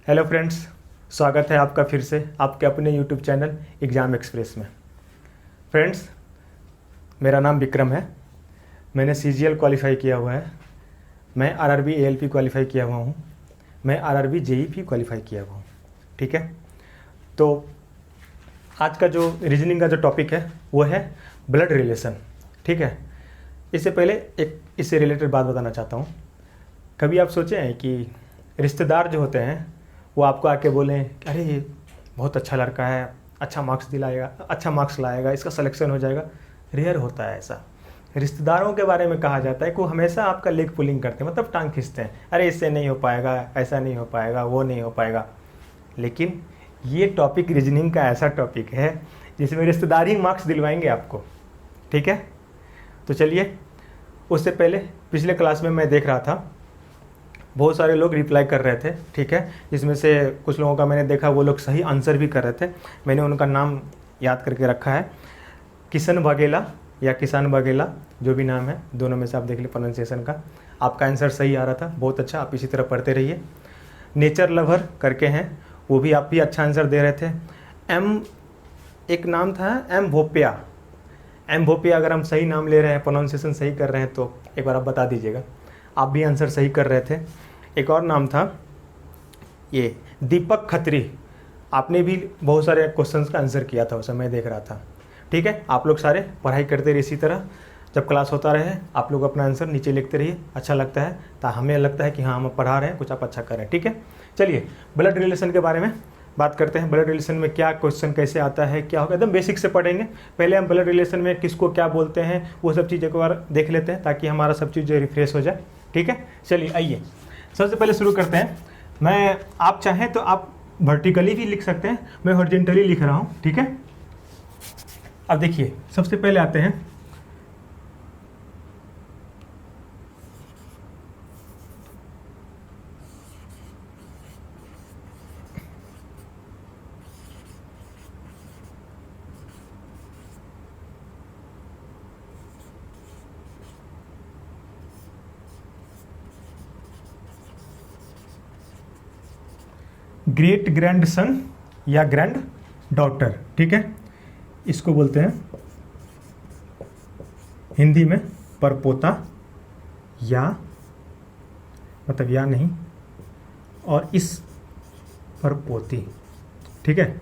Hello friends, स्वागत है आपका फिर से आपके अपने यूट्यूब चैनल एग्ज़ाम एक्सप्रेस में। फ्रेंड्स, मेरा नाम विक्रम है। मैंने सीजीएल क्वालिफाई किया हुआ है। मैं आरआरबी एएलपी क्वालिफाई किया हुआ हूँ। मैं आरआरबी जेई भी क्वालिफाई किया हुआ हूँ। ठीक है, तो आज का जो रीजनिंग का जो टॉपिक है वो है ब्लड रिलेशन। ठीक है, इससे पहले एक इससे रिलेटेड बात बताना चाहता हूँ। कभी आप सोचे हैं कि रिश्तेदार जो होते हैं वो आपको आके बोलें कि अरे ये बहुत अच्छा लड़का है, अच्छा मार्क्स दिलाएगा, अच्छा मार्क्स लाएगा, इसका सिलेक्शन हो जाएगा। रेयर होता है ऐसा। रिश्तेदारों के बारे में कहा जाता है कि वो हमेशा आपका लेग पुलिंग करते हैं, मतलब टांग खींचते हैं, अरे इससे नहीं हो पाएगा, ऐसा नहीं हो पाएगा, वो नहीं हो पाएगा। लेकिन ये टॉपिक रीजनिंग का ऐसा टॉपिक है जिसमें रिश्तेदार ही मार्क्स दिलवाएंगे आपको। ठीक है, तो चलिए, उससे पहले पिछले क्लास में मैं देख रहा था बहुत सारे लोग रिप्लाई कर रहे थे। ठीक है, जिसमें से कुछ लोगों का मैंने देखा वो लोग सही आंसर भी कर रहे थे। मैंने उनका नाम याद करके रखा है, किशन बघेला या किसान बघेला, जो भी नाम है, दोनों में से आप देख लीजिए प्रोनाउंसिएशन का। आपका आंसर सही आ रहा था, बहुत अच्छा। आप इसी तरह पढ़ते रहिए। नेचर लवर करके हैं, वो भी आप भी अच्छा आंसर दे रहे थे। एक नाम था एम भोपिया। एम भोपिया, अगर हम सही नाम ले रहे हैं, प्रोनाउंसिएशन सही कर रहे हैं तो एक बार आप बता दीजिएगा। आप भी आंसर सही कर रहे थे। एक और नाम था ये दीपक खत्री। आपने भी बहुत सारे क्वेश्चंस का आंसर किया था, उस समय देख रहा था। ठीक है, आप लोग सारे पढ़ाई करते रहिए इसी तरह। जब क्लास होता रहे आप लोग अपना आंसर नीचे लिखते रहिए, अच्छा लगता है, तो हमें लगता है कि हाँ हम पढ़ा रहे हैं, कुछ आप अच्छा कर रहे हैं। ठीक है, चलिए ब्लड रिलेशन के बारे में बात करते हैं। ब्लड रिलेशन में क्या क्वेश्चन कैसे आता है, क्या होगा, एकदम बेसिक से पढ़ेंगे। पहले हम ब्लड रिलेशन में किसको क्या बोलते हैं वो सब चीज़ एक बार देख लेते हैं, ताकि हमारा सब चीज़ रिफ्रेश हो जाए। ठीक है, चलिए आइए सबसे पहले शुरू करते हैं। आप चाहें तो आप वर्टिकली भी लिख सकते हैं, मैं हॉरिजॉन्टली लिख रहा हूँ। ठीक है, अब देखिए सबसे पहले आते हैं ग्रेट ग्रैंड सन या ग्रैंड डॉटर। ठीक है, इसको बोलते हैं हिंदी में परपोता, या मतलब या नहीं, और इस परपोती। ठीक है,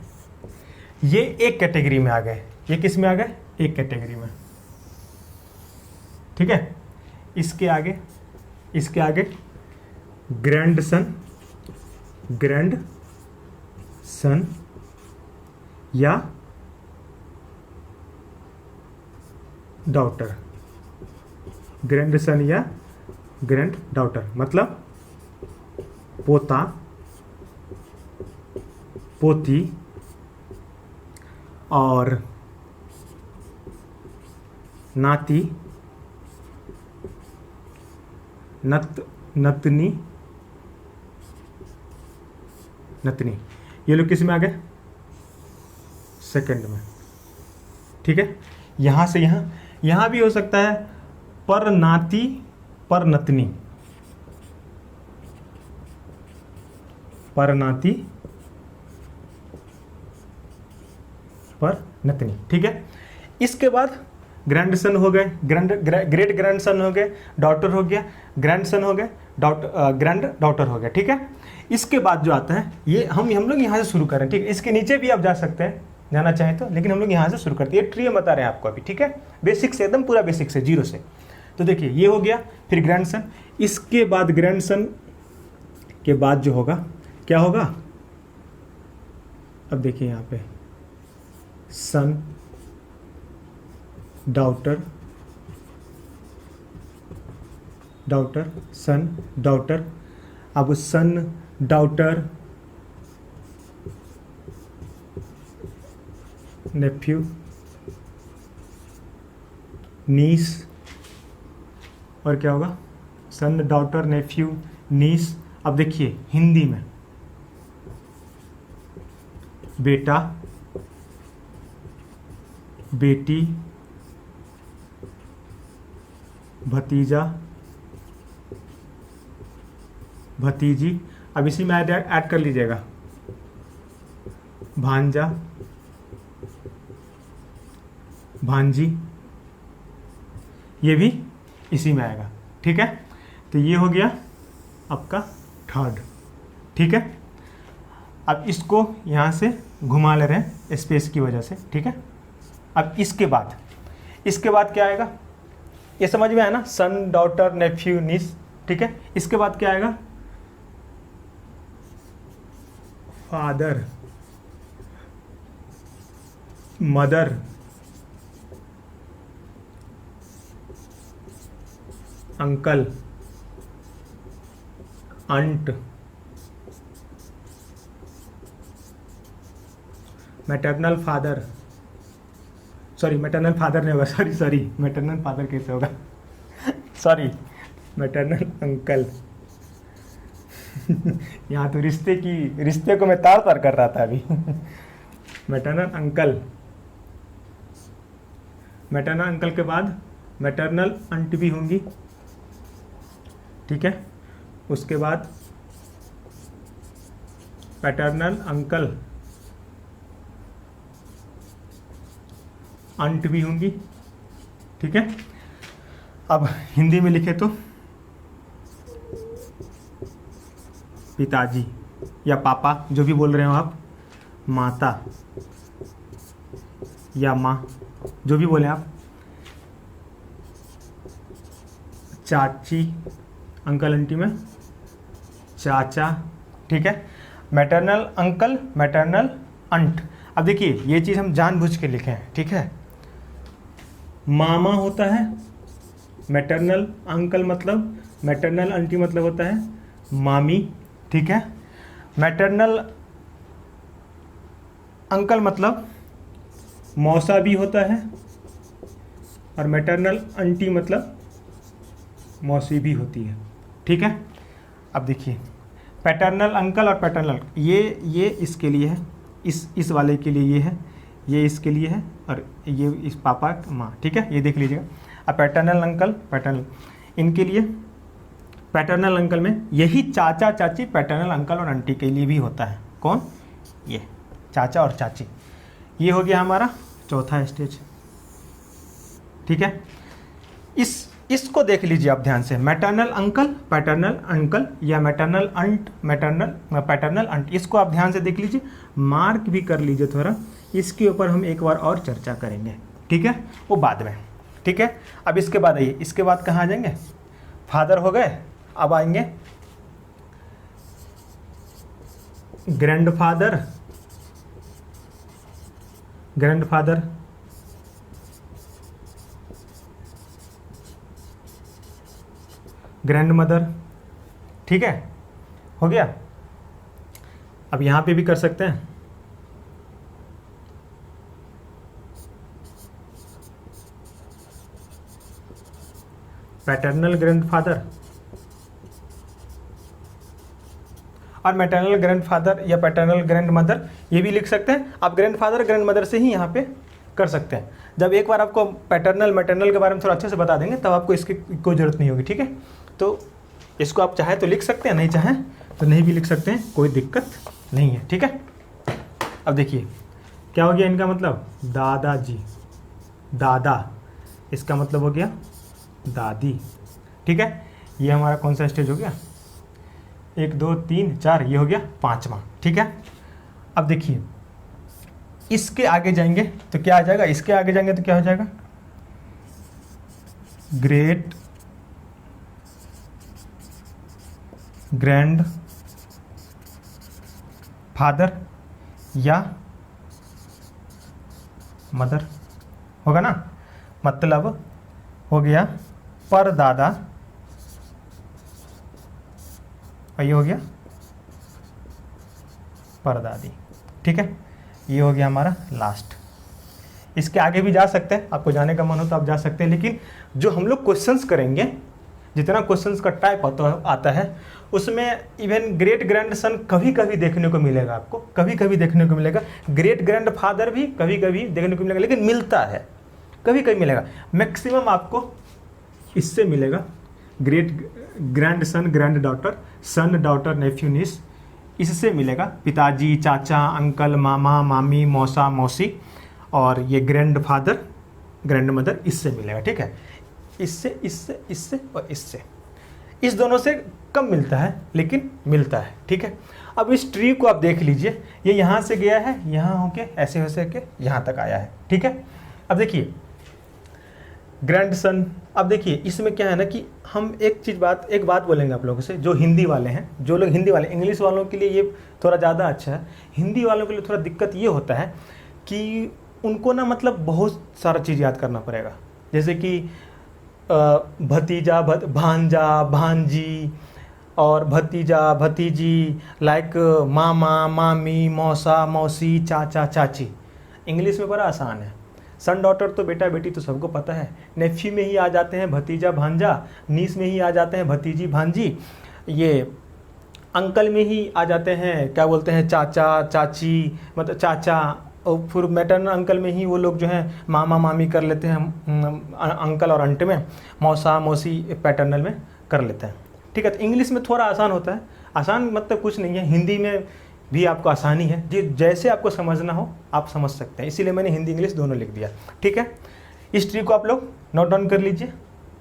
ये एक कैटेगरी में आ गए। ये किस में आ गए? एक कैटेगरी में। ठीक है, इसके आगे ग्रैंड सन या डॉटर। ग्रैंड सन या ग्रैंड डॉटर मतलब पोता, पोती और नाती, नतनी, ये लोग किस में आ गए? सेकंड में। ठीक है, यहां से यहां भी हो सकता है पर नाती, पर नतनी, पर नाती, पर नतनी। ठीक है, इसके बाद ग्रैंडसन हो गए, ग्रेट ग्रैंडसन हो गए, डॉटर हो गया, ग्रैंडसन हो गए, ग्रैंड डॉटर हो गया। ठीक है, इसके बाद जो आता है ये हम लोग यहाँ से शुरू करें। ठीक है, इसके नीचे भी आप जा सकते हैं जाना चाहें तो, लेकिन हम लोग यहाँ से शुरू करते हैं। ये ट्री बता रहे हैं आपको अभी। ठीक है, बेसिक से, एकदम पूरा बेसिक से, जीरो से। तो देखिए ये हो गया, फिर ग्रैंडसन। इसके बाद ग्रैंडसन के बाद जो होगा क्या होगा? अब देखिए यहाँ पे सन, डॉटर, सन, डॉटर। अब सन, डॉटर, नेफ्यू, नीस, और क्या होगा? सन, डॉटर, नेफ्यू, नीस। अब देखिए हिंदी में बेटा, बेटी, भतीजा, भतीजी। अब इसी में ऐड कर लीजिएगा भांजा, भांजी, ये भी इसी में आएगा। ठीक है, तो ये हो गया आपका थर्ड। ठीक है, अब इसको यहाँ से घुमा ले रहे हैं स्पेस की वजह से। ठीक है, अब इसके बाद क्या आएगा, ये समझ में आया ना, सन, डॉटर, नेफ्यू, नीस। ठीक है, इसके बाद क्या आएगा, father, mother, uncle, aunt, maternal father, sorry maternal father नहीं होगा, सॉरी मैटरनल फादर कैसे होगा सॉरी मैटरनल अंकल यहाँ तो रिश्ते को मैं तार कर रहा था अभी मैटरनल अंकल, मैटरनल अंकल के बाद मैटरनल अंट भी होंगी। ठीक है, उसके बाद पैटर्नल अंकल, अंट भी होंगी। ठीक है, अब हिंदी में लिखे तो पिताजी या पापा, जो भी बोल रहे हो आप, माता या माँ, जो भी बोले आप, चाची, अंकल आंटी में चाचा। ठीक है, मैटरनल अंकल, मैटरनल अंट। अब देखिए ये चीज़ हम जानबूझ के लिखे हैं। ठीक है, मामा होता है मैटरनल अंकल, मतलब मैटरनल आंटी मतलब होता है मामी। ठीक है, मैटरनल अंकल मतलब मौसा भी होता है, और मैटरनल आंटी मतलब मौसी भी होती है। ठीक है, अब देखिए पैटर्नल अंकल और पैटर्नल, ये इसके लिए है, इस वाले के लिए ये है, ये इसके लिए है, और ये इस पापा माँ। ठीक है, ये देख लीजिएगा। अब पैटर्नल अंकल, पैटर्नल, इनके लिए पैटर्नल अंकल में यही चाचा चाची पैटर्नल अंकल और आंटी के लिए भी होता है। कौन? ये चाचा और चाची। ये हो गया हमारा चौथा स्टेज। ठीक है, इसको देख लीजिए आप ध्यान से, मैटरनल अंकल, पैटर्नल अंकल या मैटरनल अंट, पैटर्नल अंट, इसको आप ध्यान से देख लीजिए, मार्क भी कर लीजिए थोड़ा। इसके ऊपर हम एक बार और चर्चा करेंगे। ठीक है, वो बाद में। ठीक है, अब इसके बाद आइए, इसके बाद कहाँ आ जाएंगे, फादर हो गए, अब आएंगे ग्रैंडफादर, ग्रैंडफादर, ग्रैंड मदर। ठीक है, हो गया। अब यहाँ पे भी कर सकते हैं, पैटर्नल ग्रैंडफादर और मैटरनल ग्रैंडफादर या पैटर्नल ग्रैंड मदर, ये भी लिख सकते हैं आप। ग्रैंडफादर ग्रैंड मदर से ही यहाँ पे कर सकते हैं। जब एक बार आपको पैटर्नल मैटरनल के बारे में थोड़ा अच्छे से बता देंगे, तब आपको इसकी कोई ज़रूरत नहीं होगी। ठीक है, तो इसको आप चाहे तो लिख सकते हैं, नहीं चाहे तो नहीं भी लिख सकते हैं, कोई दिक्कत नहीं है। ठीक है, अब देखिए क्या हो गया इनका मतलब, दादाजी, दादा, इसका मतलब हो गया दादी। ठीक है, ये हमारा कौन सा स्टेज हो गया, 1 2 3 4, ये हो गया 5वां। ठीक है, अब देखिए इसके आगे जाएंगे तो क्या आ जाएगा, इसके आगे जाएंगे तो क्या हो जाएगा, ग्रेट ग्रैंड फादर या मदर होगा ना, मतलब हो गया परदादा, और ये हो गया परदादी। ठीक है, ये हो गया हमारा लास्ट। इसके आगे भी जा सकते हैं, आपको जाने का मन हो तो आप जा सकते हैं, लेकिन जो हम लोग क्वेश्चंस करेंगे, जितना क्वेश्चंस का टाइप आता है उसमें इवन ग्रेट ग्रैंड सन कभी कभी देखने को मिलेगा, आपको कभी कभी देखने को मिलेगा, ग्रेट ग्रैंड फादर भी कभी कभी देखने को मिलेगा, लेकिन मिलता है, कभी कभी मिलेगा। मैक्सिमम आपको इससे मिलेगा, great grandson, granddaughter, son, daughter, nephew, niece, इससे मिलेगा पिताजी, चाचा, अंकल, मामा, मामी, मौसा, मौसी, और ये ग्रैंड फादर, ग्रैंड मदर, इससे मिलेगा। ठीक है, इससे, इससे, इससे और इससे, इस दोनों से कम मिलता है लेकिन मिलता है। ठीक है, अब इस ट्री को आप देख लीजिए, ये यहाँ से गया है, यहाँ होके ऐसे हो के यहाँ तक आया है। ठीक है, अब देखिए ग्रैंड सन, अब देखिए इसमें क्या है ना कि हम एक बात बोलेंगे आप लोगों से, जो हिंदी वाले हैं, जो लोग हिंदी वाले, इंग्लिश वालों के लिए ये थोड़ा ज़्यादा अच्छा है, हिंदी वालों के लिए थोड़ा दिक्कत ये होता है कि उनको ना मतलब बहुत सारा चीज़ याद करना पड़ेगा, जैसे कि भतीजा, भांजा, भांजी, और भतीजा, भतीजी, लाइक मामा, मामी, मौसा, मौसी, चाचा, चाची। इंग्लिश में बड़ा आसान है। सन डॉटर तो बेटा बेटी तो सबको पता है, नेफ्यू में ही आ जाते हैं भतीजा भांजा, नीस में ही आ जाते हैं भतीजी भांजी, ये अंकल में ही आ जाते हैं क्या बोलते हैं चाचा चाची, मतलब चाचा, और फिर मैटरनल अंकल में ही वो लोग जो हैं मामा मामी कर लेते हैं अंकल और आंटी में, मौसा मौसी पैटर्नल में कर लेते हैं। ठीक है, तो इंग्लिश में थोड़ा आसान होता है, आसान मतलब कुछ नहीं है, हिंदी में भी आपको आसानी है, जैसे आपको समझना हो आप समझ सकते हैं, इसीलिए मैंने हिंदी इंग्लिश दोनों लिख दिया। ठीक है, इस ट्री को आप लोग नोट डाउन कर लीजिए।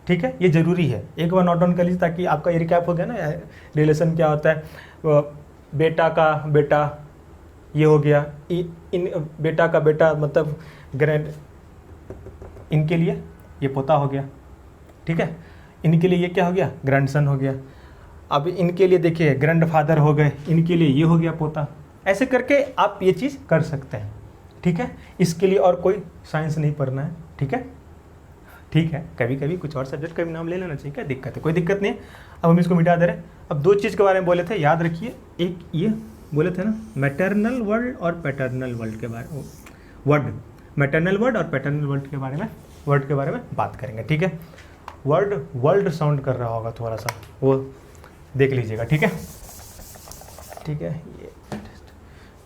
ठीक है, ये ज़रूरी है, एक बार नोट डाउन कर लीजिए ताकि आपका ये रिकैप हो गया ना, रिलेशन क्या होता है, बेटा का बेटा ये हो गया, इन बेटा का बेटा मतलब ग्रैंड, इनके लिए ये पोता हो गया। ठीक है, इनके लिए ये क्या हो गया, ग्रैंडसन हो गया। अब इनके लिए देखिए ग्रैंड फादर हो गए, इनके लिए ये हो गया पोता। ऐसे करके आप ये चीज़ कर सकते हैं। ठीक है, इसके लिए और कोई साइंस नहीं पढ़ना है। ठीक है, ठीक है, कभी कभी कुछ और सब्जेक्ट का भी नाम ले लेना चाहिए, क्या दिक्कत है, कोई दिक्कत नहीं है। अब हम इसको मिटा दे रहे हैं। अब दो चीज़ के बारे में बोले थे, याद रखिए, एक ये बोले थे ना मैटरनल वर्ड और पैटर्नल वर्ड के बारे, वर्ड, मैटरनल वर्ड और पैटर्नल वर्ड के बारे में बात करेंगे। ठीक है, वर्ल्ड साउंड कर रहा होगा थोड़ा सा, वो देख लीजिएगा। ठीक है, ठीक है, ये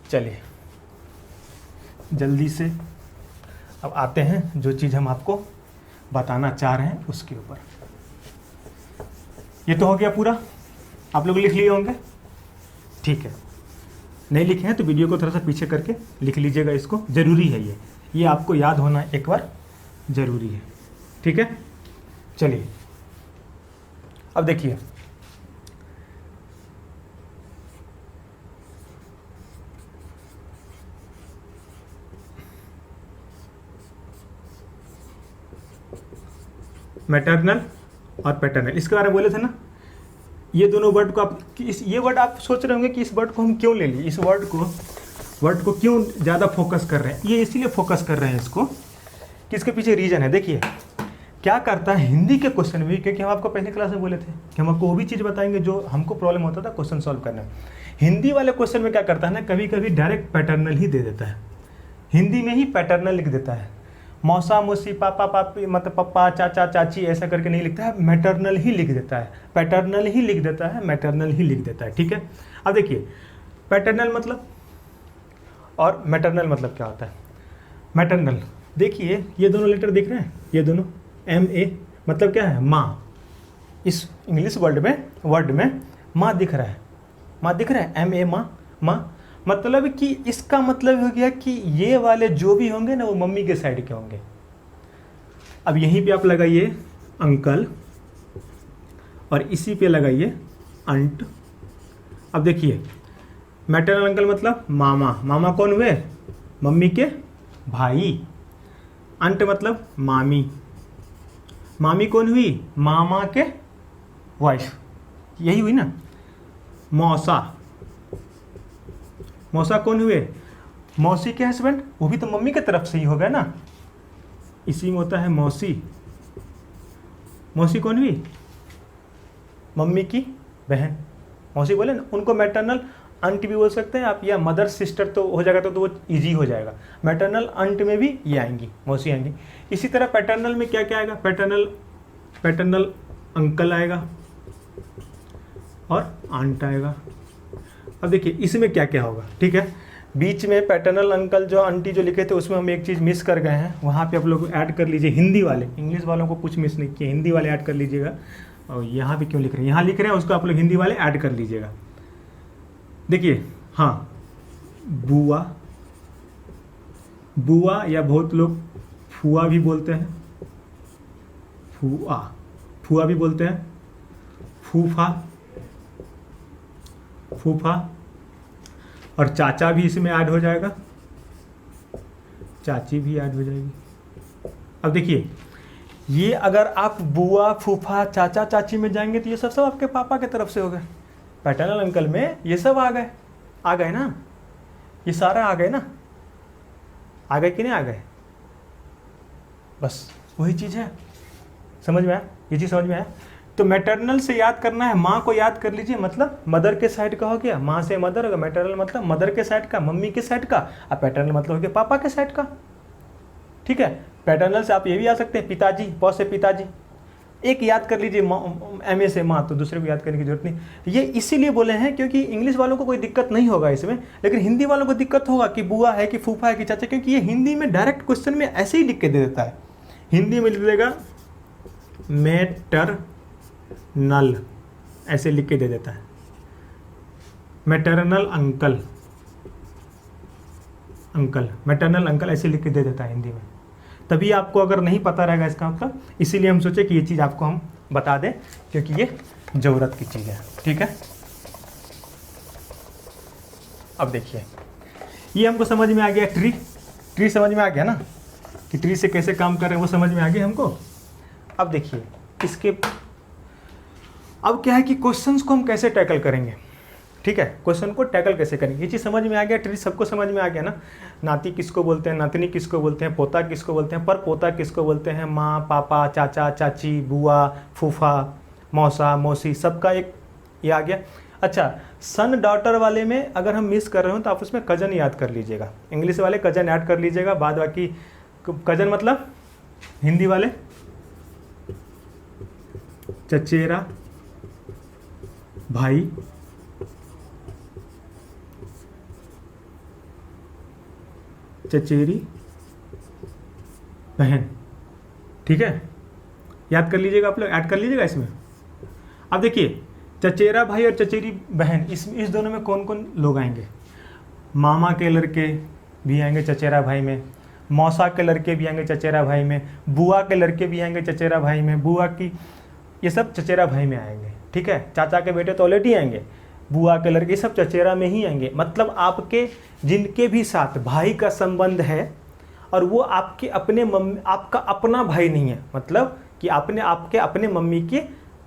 चलिए जल्दी से अब आते हैं जो चीज़ हम आपको बताना चाह रहे हैं उसके ऊपर। ये तो हो गया पूरा, आप लोग लिख लिए होंगे। ठीक है, नहीं लिखे हैं तो वीडियो को थोड़ा सा पीछे करके लिख लीजिएगा, इसको ज़रूरी है, ये आपको याद होना एक बार ज़रूरी है। ठीक है, चलिए अब देखिए, मैटरनल और पैटर्नल, इसके बारे में बोले थे ना। ये दोनों वर्ड को आप ये वर्ड आप सोच रहे होंगे कि इस वर्ड को हम क्यों ले लिए, इस वर्ड को क्यों ज़्यादा फोकस कर रहे हैं। ये इसीलिए फोकस कर रहे हैं इसको कि इसके पीछे रीज़न है। देखिए क्या करता है हिंदी के क्वेश्चन में, क्योंकि हम आपको पहले क्लास में बोले थे कि हम आपको वो भी चीज़ बताएंगे जो हमको प्रॉब्लम होता था क्वेश्चन सॉल्व करने में। हिंदी वाले क्वेश्चन में क्या करता है ना, कभी कभी डायरेक्ट पैटर्नल ही दे देता है, हिंदी में ही पैटर्नल लिख देता है, मौसा मौसी, पापा पापी, मतलब पापा चाचा चाची ऐसा करके नहीं लिखता है, मैटरनल ही लिख देता है, पैटर्नल ही लिख देता है, मैटरनल ही लिख देता है। ठीक है, अब देखिए पैटर्नल मतलब और मैटरनल मतलब क्या होता है। मैटरनल देखिए, ये दोनों लेटर दिख रहे हैं, ये दोनों MA मतलब क्या है, माँ। इस इंग्लिश वर्ड में माँ दिख रहा है, माँ दिख रहा है, MA माँ, मतलब कि इसका मतलब हो गया कि ये वाले जो भी होंगे ना वो मम्मी के साइड के होंगे। अब यहीं पे आप लगाइए अंकल और इसी पे लगाइए अंट। अब देखिए मैटरनल अंकल मतलब मामा कौन हुए, मम्मी के भाई। अंट मतलब मामी कौन हुई, मामा के वाइफ, यही हुई ना। मौसा कौन हुए, मौसी के हस्बैंड, वो भी तो मम्मी के तरफ से ही होगा ना, इसी में होता है मौसी कौन हुई, मम्मी की बहन, मौसी बोले ना, उनको मैटरनल अंट भी बोल सकते हैं आप, या मदर सिस्टर तो हो जाएगा तो वो इजी हो जाएगा। मैटरनल अंट में भी ये आएंगी, मौसी आएंगी। इसी तरह पैटर्नल में क्या क्या आएगा, पैटर्नल अंकल आएगा और आंट आएगा। अब देखिए इसमें क्या क्या होगा। ठीक है, बीच में पैटर्नल अंकल जो आंटी जो लिखे थे उसमें हम एक चीज़ मिस कर गए हैं, वहाँ पे आप लोग ऐड कर लीजिए। हिंदी वाले, इंग्लिश वालों को कुछ मिस नहीं किया, हिंदी वाले ऐड कर लीजिएगा। और यहाँ भी क्यों लिख रहे हैं, यहाँ लिख रहे हैं, उसको आप लोग हिंदी वाले ऐड कर लीजिएगा। देखिए हाँ, बुआ, बुआ या बहुत लोग फुआ भी बोलते हैं, फुआ, फुआ भी बोलते हैं, फूफा, फूफा, और चाचा भी इसमें ऐड हो जाएगा, चाची भी ऐड हो जाएगी। अब देखिए ये अगर आप बुआ, फूफा, चाचा, चाची में जाएंगे तो ये सब आपके पापा के तरफ से हो गए। पैटर्नल अंकल में ये सब आ गए ना, ये सारा आ गए ना, आ गए कि नहीं आ गए, बस वही चीज़ है। समझ में आया, ये चीज़ समझ में आया। तो मैटरनल से याद करना है, माँ को याद कर लीजिए, मतलब मदर के साइड का हो गया, माँ से मदर होगा, मैटरनल मतलब मदर के साइड का, मम्मी के साइड का, और पैटर्नल मतलब हो गया पापा के साइड का। ठीक है, पैटर्नल से आप ये भी याद सकते हैं, पिताजी, पौ से पिताजी, एक याद कर लीजिए, एम से माँ, तो दूसरे को याद करने की जरूरत नहीं। ये इसीलिए बोले हैं क्योंकि इंग्लिश वालों को कोई दिक्कत नहीं होगा इसमें, लेकिन हिंदी वालों को दिक्कत होगा कि बुआ है कि फूफा है कि चाचा, क्योंकि ये हिंदी में डायरेक्ट क्वेश्चन में ऐसे ही लिख के दे देता है। हिंदी में लिख देगा मैटरनल, ऐसे लिख के दे देता है, maternal uncle, uncle, maternal uncle ऐसे लिख के दे देता है हिंदी में। तभी आपको अगर नहीं पता रहेगा इसका मतलब, इसीलिए हम सोचे कि ये चीज़ आपको हम बता दें, क्योंकि ये ज़रूरत की चीज़ है। ठीक है, अब देखिए ये हमको समझ में आ गया, ट्री समझ में आ गया ना, कि ट्री से कैसे काम कर रहे हैं वो समझ में आ गया हमको। अब देखिए इसके, अब क्या है कि क्वेश्चंस को हम कैसे टैकल करेंगे। ठीक है, क्वेश्चन को टैकल कैसे करेंगे, ये चीज़ समझ में आ गया, ट्री सबको समझ में आ गया ना। नाती किसको बोलते हैं, नातनी किसको बोलते हैं, पोता किसको बोलते हैं, पर पोता किसको बोलते हैं, माँ, पापा, चाचा, चाची, बुआ, फूफा, मौसा, मौसी, सबका एक ये आ गया। अच्छा, सन डॉटर वाले में अगर हम मिस कर रहे हो तो आप उसमें कजन याद कर लीजिएगा, इंग्लिश वाले कजन ऐड कर लीजिएगा, बाद बाकी कजन मतलब हिंदी वाले चचेरा भाई, चचेरी बहन। ठीक है, याद कर लीजिएगा, आप लोग ऐड कर लीजिएगा इसमें। अब देखिए चचेरा भाई और चचेरी बहन, इस दोनों में कौन कौन लोग आएंगे, मामा के लड़के भी आएंगे चचेरा भाई में, मौसा के लड़के भी आएंगे चचेरा भाई में, बुआ के लड़के भी आएंगे चचेरा भाई में, बुआ की, ये सब चचेरा भाई में आएंगे। ठीक है, चाचा के बेटे तो ऑलरेडी आएंगे, बुआ के लड़के सब चचेरा में ही आएंगे। मतलब आपके जिनके भी साथ भाई का संबंध है और वो आपके अपने मम्मी, आपका अपना भाई नहीं है, मतलब कि आपके अपने मम्मी की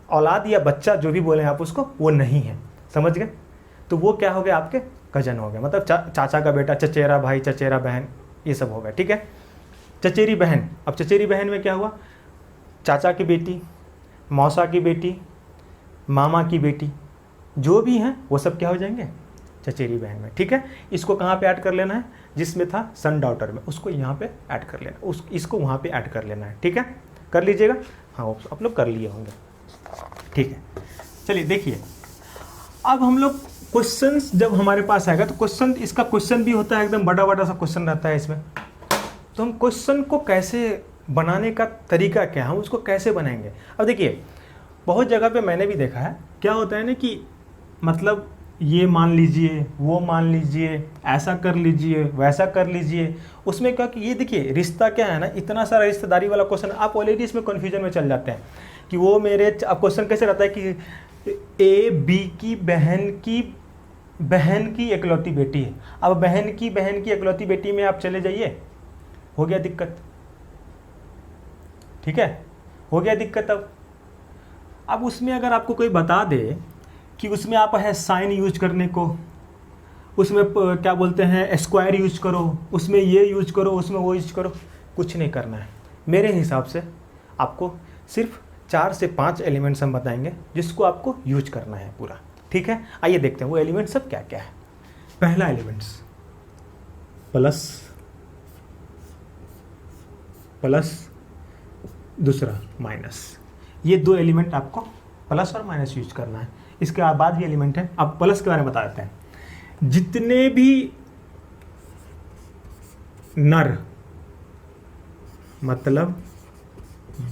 औलाद या बच्चा जो भी बोले आप उसको, वो नहीं है, समझ गए। तो वो क्या हो गया, आपके कजन हो गए, मतलब चाचा का बेटा, चचेरा भाई, चचेरा बहन, ये सब हो गया। ठीक है, चचेरी बहन, अब चचेरी बहन में क्या हुआ, चाचा की बेटी, मौसा की बेटी, मामा की बेटी, जो भी हैं वो सब क्या हो जाएंगे, चचेरी बहन में। ठीक है, इसको कहाँ पे ऐड कर लेना है, जिसमें था सन डॉटर में, उसको यहाँ पे ऐड कर लेना, इसको वहाँ पे ऐड कर लेना है। ठीक है, कर लीजिएगा, हाँ आप लोग कर लिए होंगे। ठीक है, चलिए देखिए, अब हम लोग क्वेश्चंस जब हमारे पास आएगा तो क्वेश्चन, इसका क्वेश्चन भी होता है, एकदम बड़ा बड़ा सा क्वेश्चन रहता है इसमें। तो हम क्वेश्चन को कैसे बनाने का तरीका क्या है, हम उसको कैसे बनाएंगे। अब देखिए बहुत जगह पे मैंने भी देखा है, क्या होता है ना कि मतलब ये मान लीजिए, वो मान लीजिए, ऐसा कर लीजिए, वैसा कर लीजिए, उसमें क्या कि ये देखिए रिश्ता क्या है ना, इतना सारा रिश्तेदारी वाला क्वेश्चन, आप ऑलरेडी इसमें कन्फ्यूजन में चल जाते हैं कि वो मेरे, अब क्वेश्चन कैसे रहता है कि ए बी की बहन की इकलौती बेटी है। अब बहन की इकलौती बेटी में आप चले जाइए, हो गया दिक्कत। ठीक है, हो गया दिक्कत। अब उसमें अगर आपको कोई बता दे कि उसमें आप है साइन यूज करने को, उसमें क्या बोलते हैं स्क्वायर यूज करो, उसमें ये यूज करो, उसमें वो यूज करो, कुछ नहीं करना है। मेरे हिसाब से आपको सिर्फ 4 से 5 एलिमेंट्स हम बताएंगे जिसको आपको यूज करना है पूरा। ठीक है, आइए देखते हैं वो एलिमेंट्स सब क्या क्या है। पहला एलिमेंट्स प्लस, दूसरा माइनस, ये 2 एलिमेंट आपको प्लस और माइनस यूज करना है। इसके बाद भी एलिमेंट है। अब प्लस के बारे में बता देते हैं। जितने भी नर मतलब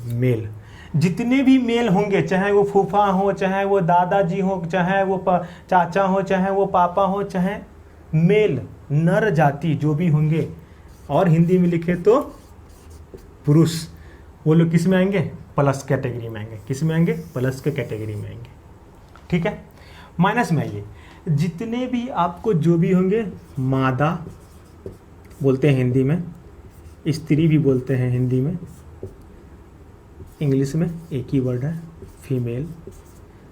मेल, जितने भी मेल होंगे, चाहे वो फूफा हो, चाहे वो दादाजी हो, चाहे वो चाचा हो, चाहे वो पापा हो, चाहे मेल नर जाति जो भी होंगे, और हिंदी में लिखे तो पुरुष, वो लोग किस में आएंगे? प्लस कैटेगरी में आएंगे। किस में आएंगे? प्लस के कैटेगरी में आएंगे। ठीक है। माइनस में आइए, जितने भी आपको जो भी होंगे, मादा बोलते हैं हिंदी में, स्त्री भी बोलते हैं हिंदी में, इंग्लिश में एक ही वर्ड है फीमेल।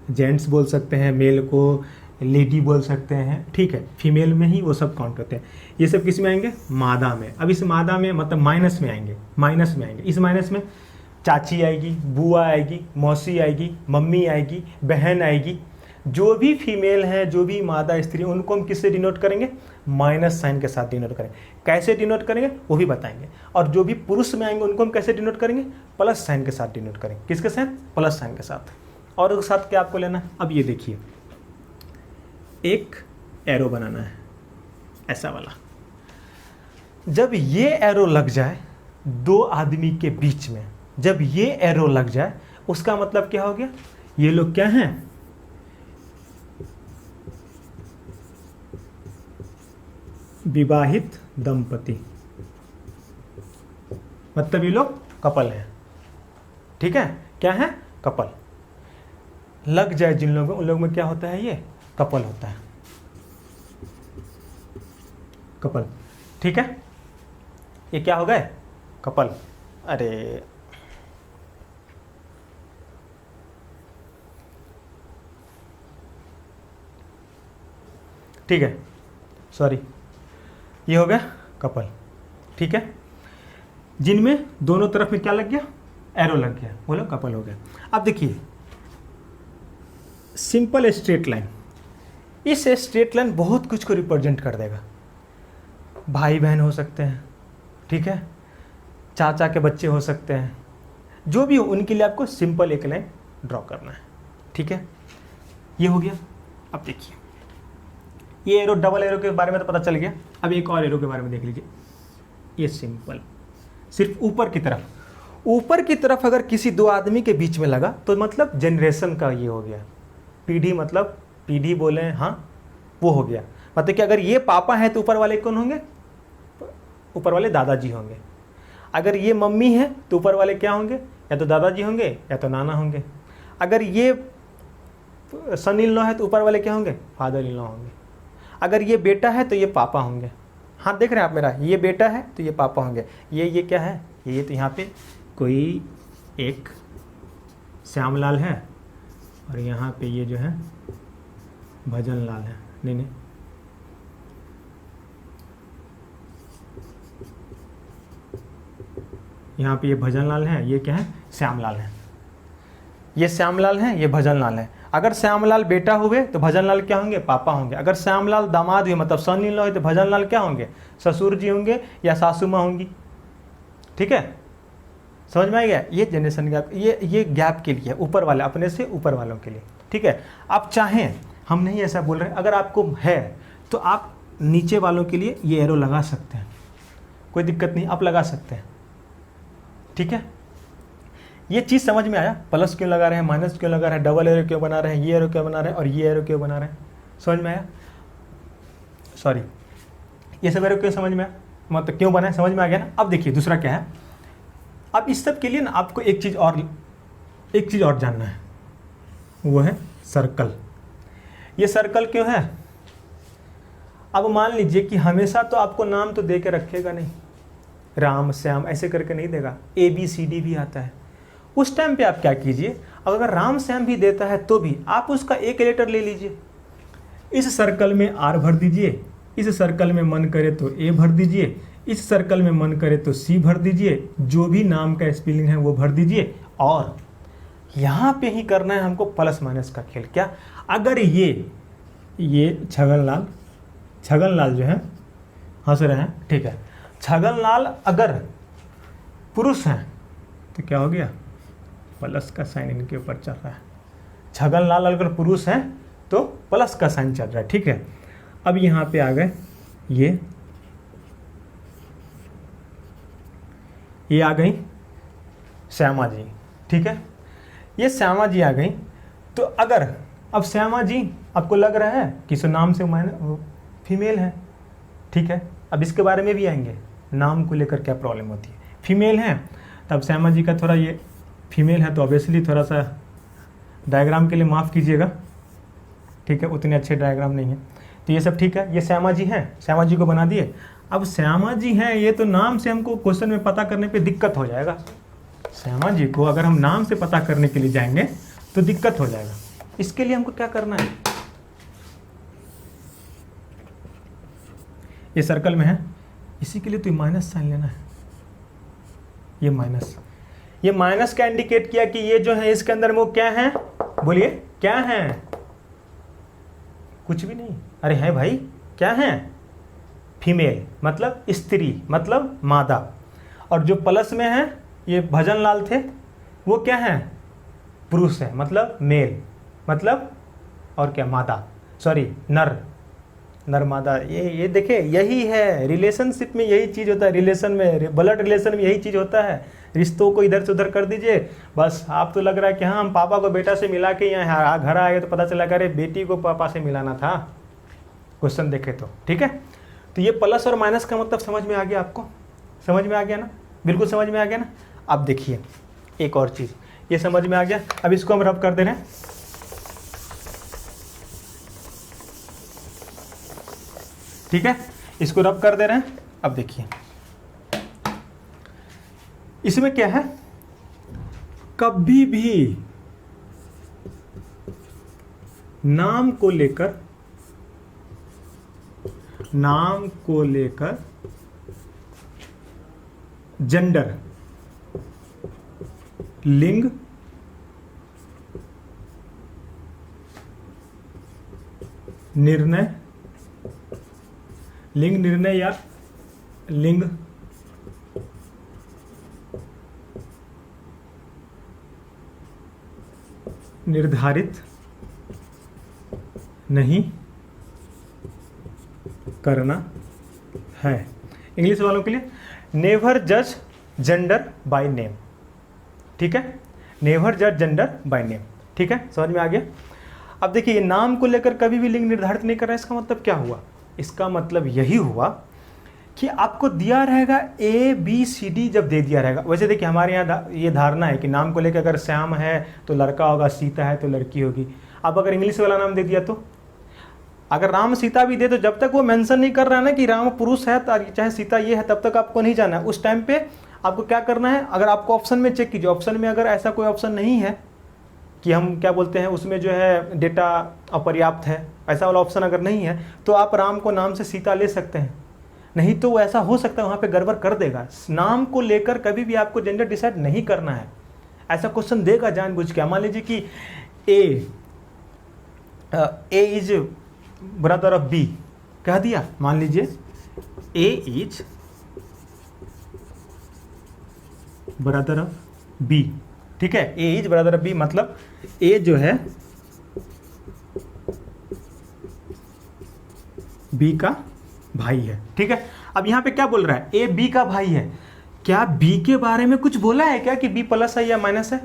जेंट्स बोल सकते हैं, मेल को लेडी बोल सकते हैं, ठीक है, फीमेल में ही वो सब काउंट होते हैं। ये सब किस में आएंगे? मादा में। अब इस मादा में मतलब माइनस में आएंगे, माइनस में आएंगे। इस माइनस में चाची आएगी, बुआ आएगी, मौसी आएगी, मम्मी आएगी, बहन आएगी। जो भी फीमेल हैं, जो भी मादा स्त्री, उनको हम किससे डिनोट करेंगे? माइनस साइन के साथ डिनोट करेंगे। कैसे डिनोट करेंगे वो भी बताएंगे। और जो भी पुरुष में आएंगे उनको हम कैसे डिनोट करेंगे? प्लस साइन के साथ डिनोट करेंगे। किसके साथ? प्लस साइन के साथ। और उसके साथ क्या आपको लेना है? अब ये देखिए, एक एरो बनाना है ऐसा वाला। जब ये एरो लग जाए दो आदमी के बीच में, जब ये एरो लग जाए, उसका मतलब क्या हो गया? ये लोग क्या हैं? विवाहित दंपति, मतलब ये लोग कपल हैं। ठीक है, क्या है? कपल। लग जाए जिन लोगों, उन लोगों में क्या होता है? ये कपल होता है, कपल। ठीक है, ये क्या हो गए? कपल। अरे ठीक है, सॉरी, ये हो गया कपल। ठीक है, जिनमें दोनों तरफ में क्या लग गया? एरो लग गया, वो लोग कपल हो गया। अब देखिए, सिंपल स्ट्रेट लाइन, इस स्ट्रेट लाइन बहुत कुछ को रिप्रेजेंट कर देगा। भाई बहन हो सकते हैं, ठीक है, चाचा के बच्चे हो सकते हैं, जो भी हो उनके लिए आपको सिंपल एक लाइन ड्रॉ करना है। ठीक है, ये हो गया। अब देखिए, ये एरो, डबल एरो के बारे में तो पता चल गया। अब एक और एरो के बारे में देख लीजिए। ये सिंपल, सिर्फ ऊपर की तरफ, ऊपर की तरफ अगर किसी दो आदमी के बीच में लगा तो मतलब जनरेशन का ये हो गया। पीढ़ी, मतलब पीढ़ी बोले, हाँ, वो हो गया। मतलब कि अगर ये पापा है तो ऊपर वाले कौन होंगे? ऊपर वाले दादाजी होंगे। अगर ये मम्मी है तो ऊपर वाले क्या होंगे? या तो दादाजी होंगे या तो नाना होंगे। अगर ये सन इन लॉ है तो ऊपर वाले क्या होंगे? फादर इन लॉ होंगे। अगर ये बेटा है तो ये पापा होंगे। हाँ, देख रहे हैं आप मेरा, ये बेटा है तो ये पापा होंगे। ये क्या है? ये तो यहाँ पे कोई एक श्यामलाल है, और यहाँ पे ये जो है भजन लाल है। नहीं, यहाँ पे ये भजन लाल है, ये क्या है? श्यामलाल है। ये श्यामलाल है, ये भजन लाल है। अगर श्यामलाल बेटा हुए तो भजन लाल क्या होंगे? पापा होंगे। अगर श्यामलाल दामाद हुए, मतलब सन इन लॉ हुए, तो भजन लाल क्या होंगे? ससुर जी होंगे या सासू माँ होंगी। ठीक है, समझ में आ गया? ये जनरेशन गैप, ये गैप के लिए, ऊपर वाले, अपने से ऊपर वालों के लिए। ठीक है, आप चाहें, हम नहीं ऐसा बोल रहे, अगर आपको है तो आप नीचे वालों के लिए ये एरो लगा सकते हैं, कोई दिक्कत नहीं, आप लगा सकते हैं। ठीक है, ये चीज़ समझ में आया? प्लस क्यों लगा रहे हैं, माइनस क्यों लगा रहे हैं, डबल एरो क्यों बना रहे हैं, ये एरो क्यों बना रहे हैं, और ये एरो क्यों बना रहे हैं? समझ में आया? सॉरी, ये सब एरो क्यों समझ में आया, मतलब क्यों बना है, समझ में आ गया ना? अब देखिए दूसरा क्या है। अब इस सब के लिए ना आपको एक चीज़ और जानना है, वो है सर्कल। ये सर्कल क्यों है? अब मान लीजिए कि हमेशा तो आपको नाम तो दे के रखेगा नहीं, राम श्याम ऐसे करके नहीं देगा, ABCD भी आता है। उस टाइम पे आप क्या कीजिए, अगर राम श्याम भी देता है तो भी आप उसका एक लेटर ले लीजिए, इस सर्कल में R भर दीजिए, इस सर्कल में मन करे तो A भर दीजिए, इस सर्कल में मन करे तो C भर दीजिए, जो भी नाम का स्पेलिंग है वो भर दीजिए। और यहाँ पे ही करना है हमको प्लस माइनस का खेल। क्या? अगर ये छगनलाल जो है, हंस रहे हैं, ठीक है, छगनलाल अगर पुरुष हैं तो क्या हो गया? प्लस का साइन इनके ऊपर चल रहा है। छगनलाल अगर पुरुष हैं तो प्लस का साइन चल रहा है। ठीक है, अब यहाँ पे आ गए ये आ गई श्यामा जी। ठीक है, ये श्यामा जी आ गई। तो अगर अब श्यामा जी आपको लग रहा है कि इस नाम से फीमेल है, ठीक है, अब इसके बारे में भी आएंगे, नाम को लेकर क्या प्रॉब्लम होती है। फीमेल है तब श्यामा जी का थोड़ा ये फीमेल है तो ऑब्वियसली थोड़ा सा डायग्राम के लिए माफ़ कीजिएगा, ठीक है, उतने अच्छे डायग्राम नहीं है। तो ये सब ठीक है, ये श्यामा जी हैं, श्यामा जी को बना दिए। अब श्यामा जी हैं ये तो नाम से हमको क्वेश्चन में पता करने पे दिक्कत हो जाएगा। श्यामा जी को अगर हम नाम से पता करने के लिए जाएंगे तो दिक्कत हो जाएगा। इसके लिए हमको क्या करना है, ये सर्कल में है, इसी के लिए तो माइनस साइन लेना है। ये माइनस क्या इंडिकेट किया कि ये जो है इसके अंदर वो क्या है, बोलिए क्या है, कुछ भी नहीं, अरे है भाई, क्या है, फीमेल मतलब स्त्री मतलब मादा। और जो प्लस में है ये भजन लाल थे, वो क्या है, पुरुष है मतलब मेल, मतलब और क्या, मादा, सॉरी नर मादा। ये देखिए यही है रिलेशनशिप में, यही चीज़ होता है रिलेशन में, ब्लड रिलेशन में यही चीज़ होता है। रिश्तों को इधर से उधर कर दीजिए बस। आप तो लग रहा है कि हाँ हम पापा को बेटा से मिला के यहाँ घर आए तो पता चला अरे बेटी को पापा से मिलाना था, क्वेश्चन देखे तो, ठीक है। तो ये प्लस और माइनस का मतलब समझ में आ गया आपको, समझ में आ गया ना, बिल्कुल समझ में आ गया ना। अब देखिए एक और चीज़, ये समझ में आ गया, अब इसको हम रब कर दे रहे हैं, ठीक है, इसको रब कर दे रहे हैं। अब देखिए इसमें क्या है, कभी भी नाम को लेकर जेंडर, लिंग, निर्णय, लिंग निर्णय या लिंग निर्धारित नहीं करना है। इंग्लिश वालों के लिए नेवर जज जेंडर बाय नेम, ठीक है, नेवर जज जेंडर बाय नेम, ठीक है, समझ में आ गया। अब देखिए नाम को लेकर कभी भी लिंग निर्धारित नहीं कर रहा है, इसका मतलब क्या हुआ, इसका मतलब यही हुआ कि आपको दिया रहेगा ABCD, जब दे दिया रहेगा। वैसे देखिए हमारे यहाँ ये धारणा है कि नाम को लेकर अगर श्याम है तो लड़का होगा, सीता है तो लड़की होगी। अब अगर इंग्लिश वाला नाम दे दिया तो, अगर राम सीता भी दे तो जब तक वो मेंशन नहीं कर रहा है ना कि राम पुरुष है चाहे सीता ये है, तब तक आपको नहीं जाना है। उस टाइम पे आपको क्या करना है, अगर आपको ऑप्शन में चेक कीजिए, ऑप्शन में अगर ऐसा कोई ऑप्शन नहीं है कि हम क्या बोलते हैं उसमें जो है डेटा अपर्याप्त है, ऐसा वाला ऑप्शन अगर नहीं है तो आप राम को नाम से सीता ले सकते हैं। नहीं तो ऐसा हो सकता है वहाँ पे गड़बड़ कर देगा। नाम को लेकर कभी भी आपको जेंडर डिसाइड नहीं करना है। ऐसा क्वेश्चन देगा जानबूझ के, मान लीजिए कि ए इज ब्रदर ऑफ बी कह दिया, मान लीजिए ए इज ब्रदर ऑफ बी, ठीक है, ए इज ब्रदर ऑफ बी मतलब ए जो है बी का भाई है, ठीक है। अब यहाँ पे क्या बोल रहा है, ए बी का भाई है, क्या बी के बारे में कुछ बोला है क्या कि बी प्लस है या माइनस है,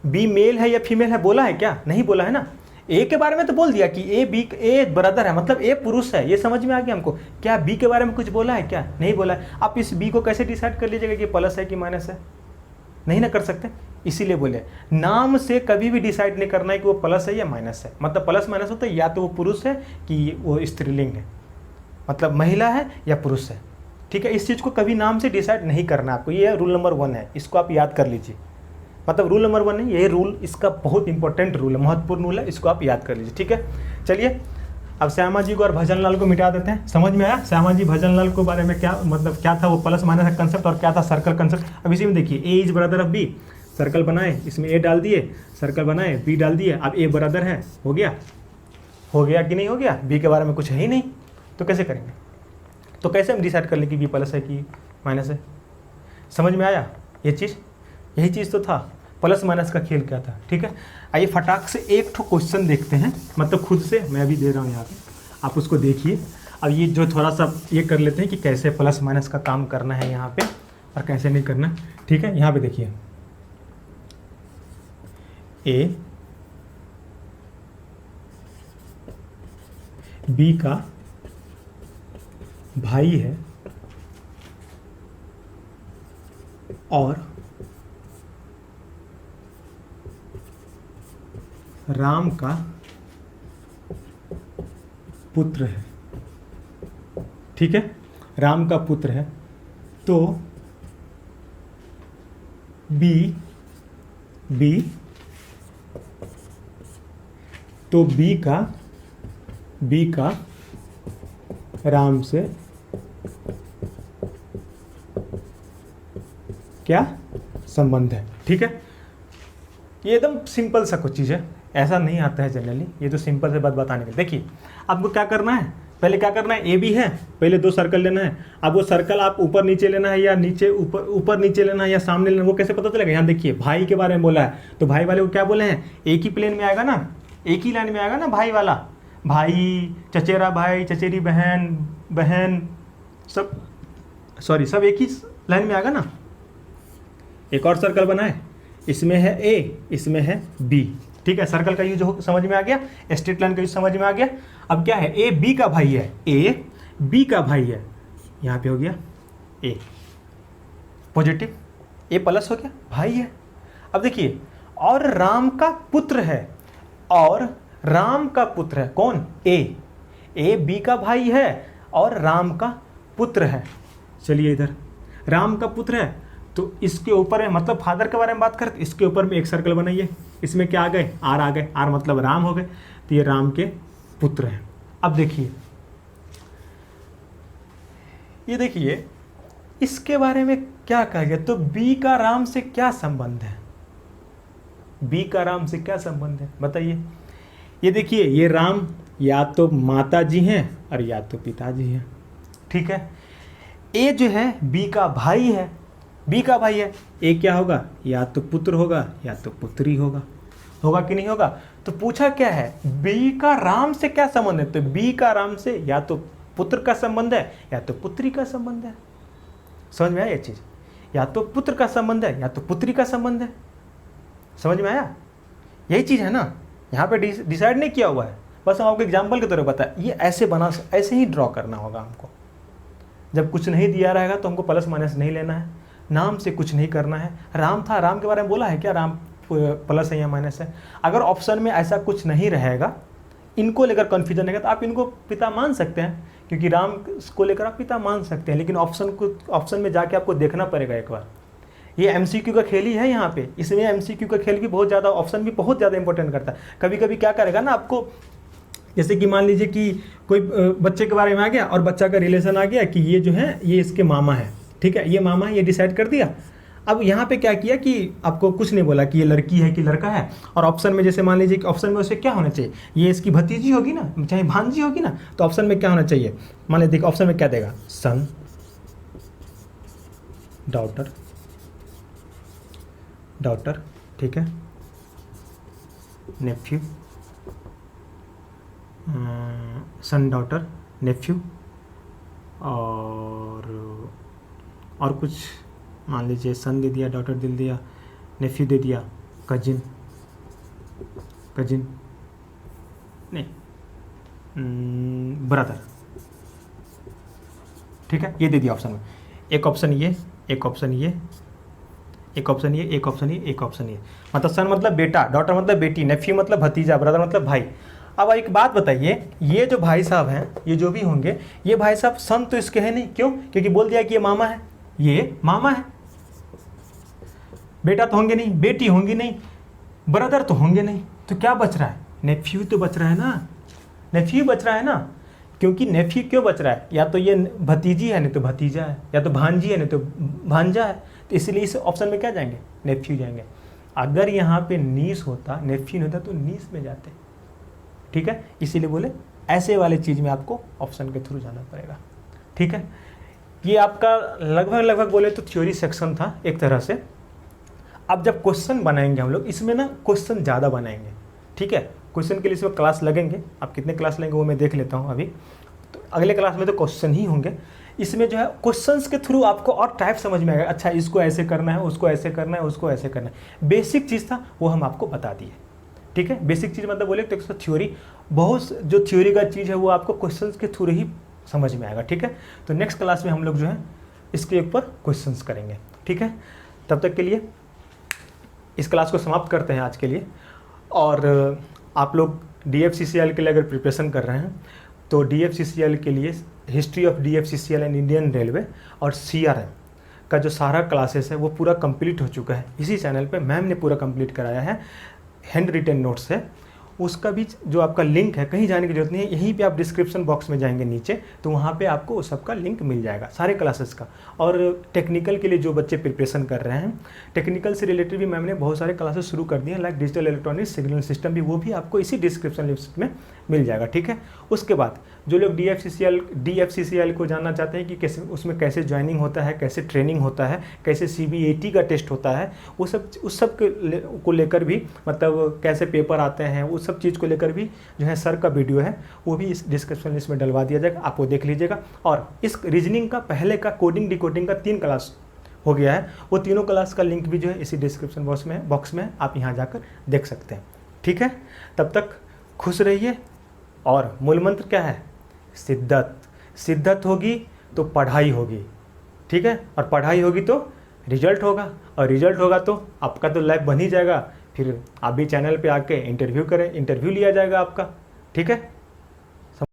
बी मेल है या फीमेल है, बोला है क्या, नहीं बोला है ना। ए के बारे में तो बोल दिया कि ए ब्रदर है मतलब ए पुरुष है, ये समझ में आ गया हमको। क्या बी के बारे में कुछ बोला है क्या, नहीं बोला है। आप इस बी को कैसे डिसाइड कर लीजिएगा कि प्लस है कि माइनस है, नहीं ना कर सकते। इसीलिए बोले नाम से कभी भी डिसाइड नहीं करना है कि वो प्लस है या माइनस है। मतलब प्लस माइनस होता है या तो वो पुरुष है कि वो स्त्रीलिंग है, मतलब महिला है या पुरुष है, ठीक है। इस चीज़ को कभी नाम से डिसाइड नहीं करना आपको, ये रूल नंबर 1 है, इसको आप याद कर लीजिए। मतलब रूल नंबर 1 नहीं, ये रूल इसका बहुत इंपॉर्टेंट रूल है, महत्वपूर्ण रूल है, इसको आप याद कर लीजिए, ठीक है। चलिए अब श्यामा जी को और भजन लाल को मिटा देते हैं। समझ में आया श्यामा जी भजन लाल को बारे में क्या मतलब क्या था, वो प्लस माइनस का कंसेप्ट और क्या था सर्कल कंसेप्ट। अब इसी में देखिए a is brother of b, circle बनाए, इसमें ए डाल दिए, सर्कल बनाए, बी डाल दिए। अब ए ब्रदर है, हो गया कि नहीं हो गया, बी के बारे में कुछ है ही नहीं, तो कैसे करेंगे, तो कैसे हम डिसाइड कर लें कि बी प्लस है कि माइनस है। समझ में आया ये चीज़, यही चीज़ तो था, प्लस माइनस का खेल क्या था, ठीक है। आइए फटाक से एक ठो क्वेश्चन देखते हैं, मतलब खुद से मैं अभी दे रहा हूँ यहाँ पे, आप उसको देखिए। अब ये जो थोड़ा सा ये कर लेते हैं कि कैसे प्लस माइनस का काम करना है यहाँ पे और कैसे नहीं करना, ठीक है। यहाँ पे देखिए ए बी का भाई है और राम का पुत्र है। ठीक है, राम का पुत्र है, तो बी का राम से क्या संबंध है। ठीक है, ये एकदम सिंपल सा कुछ चीज़ है, ऐसा नहीं आता है जनरली, ये तो सिंपल से बात बताने के। देखिए आपको क्या करना है, पहले क्या करना है, ए बी है, पहले 2 सर्कल लेना है। अब वो सर्कल आप ऊपर नीचे लेना है या नीचे ऊपर नीचे लेना है या सामने लेना है, वो कैसे पता चलेगा। यहाँ देखिए भाई के बारे में बोला है, तो भाई वाले को क्या बोले हैं, एक ही प्लेन में आएगा ना, एक ही लाइन में आएगा ना भाई वाला, भाई, चचेरा भाई, चचेरी बहन, बहन, सब एक ही लाइन में आएगा ना। एक और सर्कल बनाए, इसमें है ए, इसमें है बी। ठीक है, सर्कल का यूज समझ में आ गया, स्ट्रेट लाइन का यूज समझ में आ गया। अब क्या है, ए बी का भाई है, ए बी का भाई है, यहाँ पे हो गया ए पॉजिटिव, ए प्लस हो गया, भाई है। अब देखिए, और राम का पुत्र है, और राम का पुत्र है कौन, ए बी का भाई है और राम का पुत्र है। चलिए इधर राम का पुत्र है, तो इसके ऊपर है, मतलब फादर के बारे में बात करते, इसके ऊपर में एक सर्कल बनाइए, इसमें क्या आ गए, आर आ गए, आर मतलब राम हो गए, तो ये राम के पुत्र हैं। अब देखिए, ये देखिए इसके बारे में क्या कहा गया, तो बी का राम से क्या संबंध है, बी का राम से क्या संबंध है बताइए। ये देखिए, ये राम या तो माता जी हैं और या तो पिताजी हैं। ठीक है, ए जो है बी का भाई है, बी का भाई है, ए क्या होगा, या तो पुत्र होगा या तो पुत्री होगा, होगा कि नहीं होगा। तो पूछा क्या है, बी का राम से क्या संबंध है, तो बी का राम से या तो पुत्र का संबंध है या तो पुत्री का संबंध है। समझ में आया ये चीज, या तो पुत्र का संबंध है या तो पुत्री का संबंध है। समझ में आया, यही चीज है ना, यहाँ पे डिसाइड नहीं किया हुआ है, बस हम आपको एग्जाम्पल की तरह बताया। ये ऐसे ही ड्रॉ करना होगा हमको। जब कुछ नहीं दिया रहेगा तो हमको प्लस माइनस नहीं लेना है, नाम से कुछ नहीं करना है। राम था, राम के बारे में बोला है क्या, राम प्लस है या माइनस है। अगर ऑप्शन में ऐसा कुछ नहीं रहेगा, इनको लेकर कन्फ्यूजन रहेगा, तो आप इनको पिता मान सकते हैं, क्योंकि राम को लेकर आप पिता मान सकते हैं, लेकिन ऑप्शन में जाके आपको देखना पड़ेगा एक बार। ये एमसीक्यू का खेल ही है यहाँ पे, इसमें एमसीक्यू का खेल भी बहुत ज़्यादा, ऑप्शन भी बहुत ज़्यादा इंपॉर्टेंट करता है। कभी कभी क्या करेगा ना आपको, जैसे कि मान लीजिए कि कोई बच्चे के बारे में आ गया और बच्चा का रिलेशन आ गया कि ये जो है ये इसके मामा है। ठीक है, ये मामा है, ये डिसाइड कर दिया। अब यहाँ पे क्या किया कि आपको कुछ नहीं बोला कि ये लड़की है कि लड़का है, और ऑप्शन में जैसे मान लीजिए कि ऑप्शन में उसे क्या होना चाहिए, ये इसकी भतीजी होगी ना, चाहे भांजी होगी ना, तो ऑप्शन में क्या होना चाहिए, मान लीजिए ऑप्शन में क्या देगा, सन, डॉटर, ठीक है, नेफ्यू, सन, डॉटर, नेफ्यू, और कुछ मान लीजिए सन दे दिया, डॉटर दे दिया, नेफ्यू दे दिया, कजिन नहीं, ब्रदर। ठीक है, ये दे दिया ऑप्शन में, एक ऑप्शन ये, एक ऑप्शन ये, एक ऑप्शन ये, एक ऑप्शन ये, एक ऑप्शन ये। मतलब सन मतलब बेटा, डॉटर मतलब बेटी, नेफ्यू मतलब भतीजा, ब्रदर मतलब भाई। अब एक बात बताइए, ये जो भाई साहब हैं, ये जो भी होंगे, ये भाई साहब सन तो इसके हैं नहीं, क्यों, क्योंकि बोल दिया कि ये मामा है, ये मामा है। बेटा तो होंगे नहीं, बेटी होंगी नहीं, ब्रदर तो होंगे नहीं, तो क्या बच रहा है, नेफ्यू तो बच रहा है ना, नेफ्यू बच रहा है ना। क्योंकि नेफ्यू क्यों बच रहा है, या तो ये भतीजी है नहीं तो भतीजा है, या तो भांजी है नहीं तो भांजा है, तो इसलिए इस ऑप्शन में क्या जाएंगे, नेफ्यू जाएंगे। अगर यहाँ पे नीस होता, नेफ्यू नहीं होता तो नीस में जाते। ठीक है, इसीलिए बोले ऐसे वाले चीज़ में आपको ऑप्शन के थ्रू जाना पड़ेगा। ठीक है, ये आपका लगभग बोले तो थ्योरी सेक्शन था एक तरह से। अब जब क्वेश्चन बनाएंगे हम लोग, इसमें ना क्वेश्चन ज़्यादा बनाएंगे। ठीक है, क्वेश्चन के लिए इसमें क्लास लगेंगे, आप कितने क्लास लेंगे वो मैं देख लेता हूँ अभी। तो अगले क्लास में तो क्वेश्चन ही होंगे, इसमें जो है क्वेश्चंस के थ्रू आपको और टाइप समझ में आएगा, अच्छा इसको ऐसे करना है, उसको ऐसे करना है, उसको ऐसे करना है। बेसिक चीज़ था वो हम आपको बता दिए, ठीक है। बेसिक चीज़ मतलब बोले तो थ्योरी, बहुत जो थ्योरी का चीज़ है वो आपको क्वेश्चंस के थ्रू ही समझ में आएगा, ठीक है। तो नेक्स्ट क्लास में हम लोग जो है इसके ऊपर क्वेश्चंस करेंगे, ठीक है। तब तक के लिए इस क्लास को समाप्त करते हैं आज के लिए। और आप लोग DFCCL के लिए अगर प्रिपरेशन कर रहे हैं तो DFCCL के लिए history of DFCCL and Indian railway और CRM का जो सारा क्लासेस है वो पूरा कंप्लीट हो चुका है। इसी चैनल पे मैम ने पूरा कंप्लीट कराया है, हैंड रिटन नोट्स है, उसका भी जो आपका लिंक है, कहीं जाने की जरूरत नहीं है, यहीं पे आप डिस्क्रिप्शन बॉक्स में जाएंगे नीचे तो वहाँ पे आपको उस सब का लिंक मिल जाएगा सारे क्लासेस का। और टेक्निकल के लिए जो बच्चे प्रिपरेशन कर रहे हैं, टेक्निकल से रिलेटेड भी मैम ने बहुत सारे क्लासेस शुरू कर दिए हैं, like digital electronics, signal system भी, वो भी आपको इसी डिस्क्रिप्शन लिस्ट में मिल जाएगा, ठीक है। उसके बाद जो लोग DFCCL को जानना चाहते हैं कि कैसे उसमें कैसे ज्वाइनिंग होता है, कैसे ट्रेनिंग होता है, कैसे CBAT का टेस्ट होता है, वो सब उस सब को लेकर भी, मतलब कैसे पेपर आते हैं, उस सब चीज़ को लेकर भी जो है सर का वीडियो है वो भी इस डिस्क्रिप्शन लिस्ट में डलवा दिया जाएगा, आप वो देख लीजिएगा। और इस रीजनिंग का पहले का कोडिंग डिकोडिंग का 3 क्लास हो गया है, वो तीनों क्लास का लिंक भी जो है इसी डिस्क्रिप्शन बॉक्स में आप यहाँ जाकर देख सकते हैं, ठीक है। तब तक खुश रहिए। और मूल मंत्र क्या है? शिद्दत। शिद्दत होगी तो पढ़ाई होगी, ठीक है। और पढ़ाई होगी तो रिजल्ट होगा, और रिजल्ट होगा तो आपका तो लाइफ बन ही जाएगा। फिर आप भी चैनल पे आके इंटरव्यू लिया जाएगा आपका, ठीक है।